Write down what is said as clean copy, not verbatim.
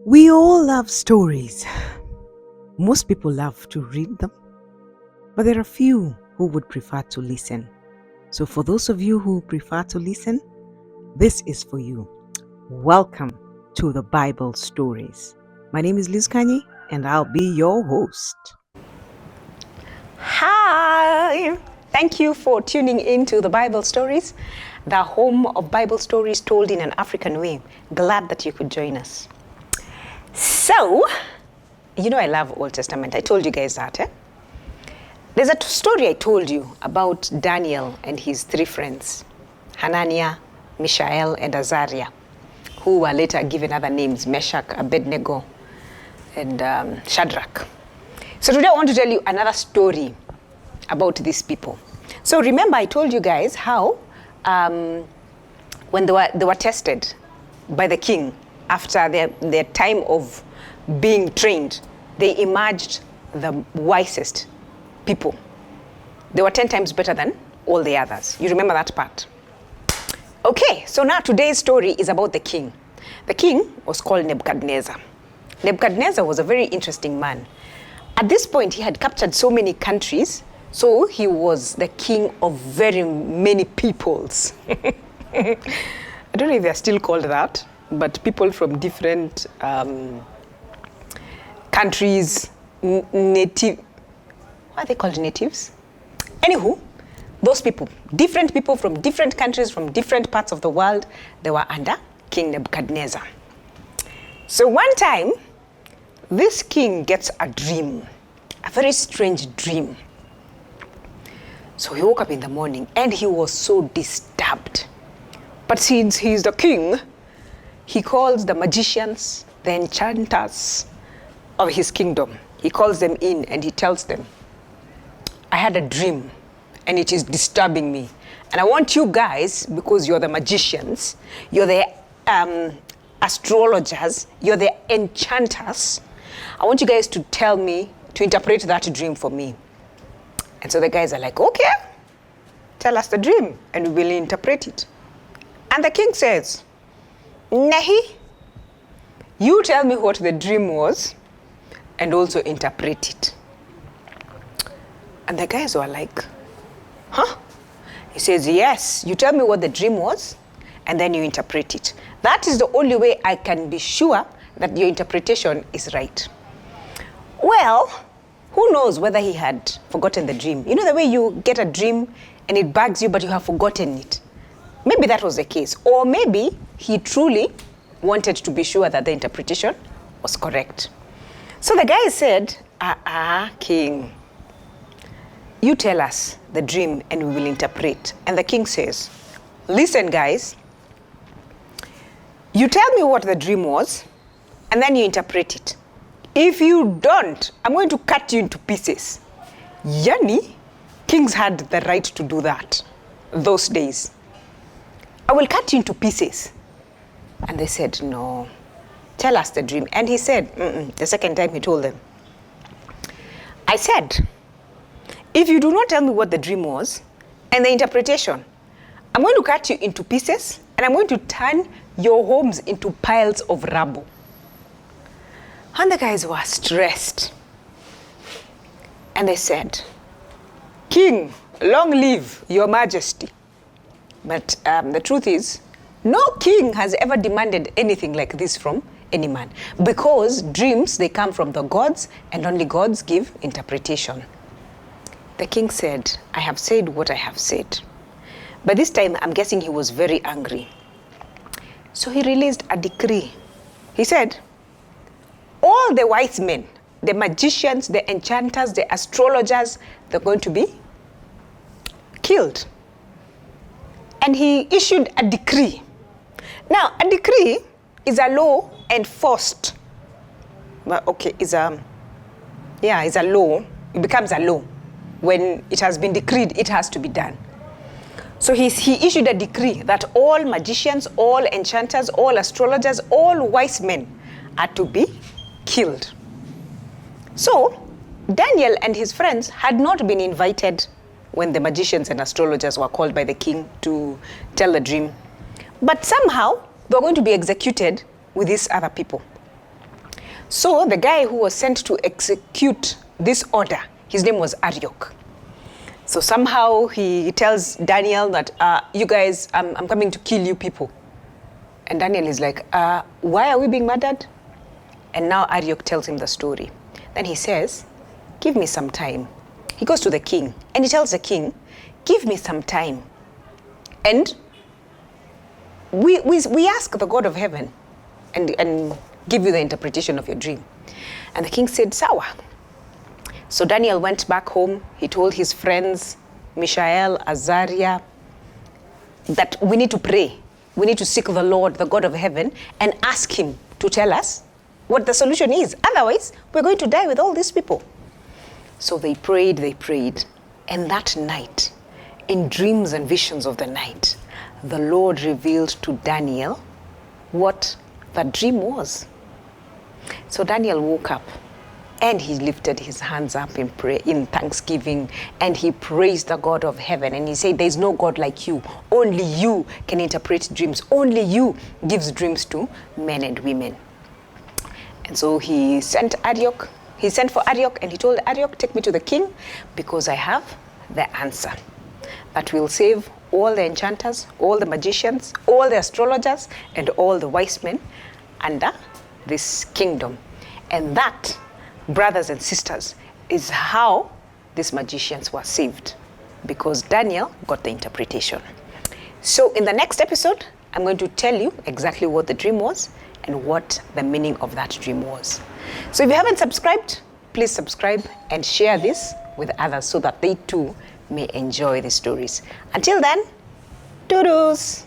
We all love stories. Most people love to read them, but there are few who would prefer to listen. So, for those of you who prefer to listen, this is for you. Welcome to the Bible Stories. My name is Liz Kanye, and I'll be your host. Hi! Thank you for tuning in to the Bible Stories, the home of Bible stories told in an African way. Glad that you could join us. So, you know I love Old Testament. I told you guys that, eh? There's a story I told you about Daniel and his three friends, Hananiah, Mishael, and Azariah, who were later given other names, Meshach, Abednego, and Shadrach. So today I want to tell you another story about these people. So remember I told you guys how when they were tested by the king after their time of being trained, they emerged the wisest people. They were 10 times better than all the others. You remember that part? Okay, so now today's story is about the king. The king was called Nebuchadnezzar. Nebuchadnezzar was a very interesting man. At this point, he had captured so many countries, so he was the king of very many peoples. I don't know if they're still called that, but people from different countries, native, what are they called, natives? Anywho, those people, different people from different countries, from different parts of the world, they were under King Nebuchadnezzar. So one time, this king gets a dream, a very strange dream. So he woke up in the morning and he was so disturbed. But since he's the king, he calls the magicians, the enchanters of his kingdom. He calls them in and he tells them, I had a dream and it is disturbing me. And I want you guys, because you're the magicians, you're the astrologers, you're the enchanters, I want you guys to tell me, to interpret that dream for me. And so the guys are like, okay, tell us the dream and we will interpret it. And the king says, Nahi, you tell me what the dream was and also interpret it. And the guys were like, huh? He says, yes, you tell me what the dream was and then you interpret it. That is the only way I can be sure that your interpretation is right. Well, who knows whether he had forgotten the dream? You know the way you get a dream and it bugs you but you have forgotten it? Maybe that was the case. Or maybe he truly wanted to be sure that the interpretation was correct. So the guy said, king, you tell us the dream and we will interpret. And the king says, listen guys, you tell me what the dream was and then you interpret it. If you don't, I'm going to cut you into pieces. Yani, kings had the right to do that those days. I will cut you into pieces. And they said, no, tell us the dream. And he said, the second time he told them, I said, if you do not tell me what the dream was and the interpretation, I'm going to cut you into pieces and I'm going to turn your homes into piles of rubble. And the guys were stressed. And they said, King, long live your majesty. But the truth is, no king has ever demanded anything like this from any man. Because dreams, they come from the gods and only gods give interpretation. The king said, I have said what I have said. But this time, I'm guessing he was very angry. So he released a decree. He said, all the wise men, the magicians, the enchanters, the astrologers, they're going to be killed. And he issued a decree. Now, a decree is a law enforced. Well, okay, is a law. It becomes a law. When it has been decreed, it has to be done. So he issued a decree that all magicians, all enchanters, all astrologers, all wise men are to be killed. So Daniel and his friends had not been invited when the magicians and astrologers were called by the king to tell the dream. But somehow they were going to be executed with these other people. So the guy who was sent to execute this order, his name was Arioch. So somehow he tells Daniel that, you guys, I'm coming to kill you people. And Daniel is like, why are we being murdered? And now Arioch tells him the story. Then he says, give me some time. He goes to the king and he tells the king, give me some time. And we ask the God of heaven and give you the interpretation of your dream. And the king said, Sawa. So Daniel went back home. He told his friends, Mishael, Azariah, that we need to pray. We need to seek the Lord, the God of heaven, and ask him to tell us what the solution is. Otherwise, we're going to die with all these people. So they prayed. And that night, in dreams and visions of the night, the Lord revealed to Daniel what that dream was. So Daniel woke up and he lifted his hands up in prayer, in thanksgiving, and he praised the God of heaven. And he said, there's no God like you. Only you can interpret dreams. Only you gives dreams to men and women. And so he sent Arioch. He sent for Arioch and he told Arioch, take me to the king because I have the answer that will save all the enchanters, all the magicians, all the astrologers, and all the wise men under this kingdom. And that, brothers and sisters, is how these magicians were saved, because Daniel got the interpretation. So in the next episode, I'm going to tell you exactly what the dream was and what the meaning of that dream was. So if you haven't subscribed, please subscribe and share this with others so that they too may enjoy the stories. Until then, toodles!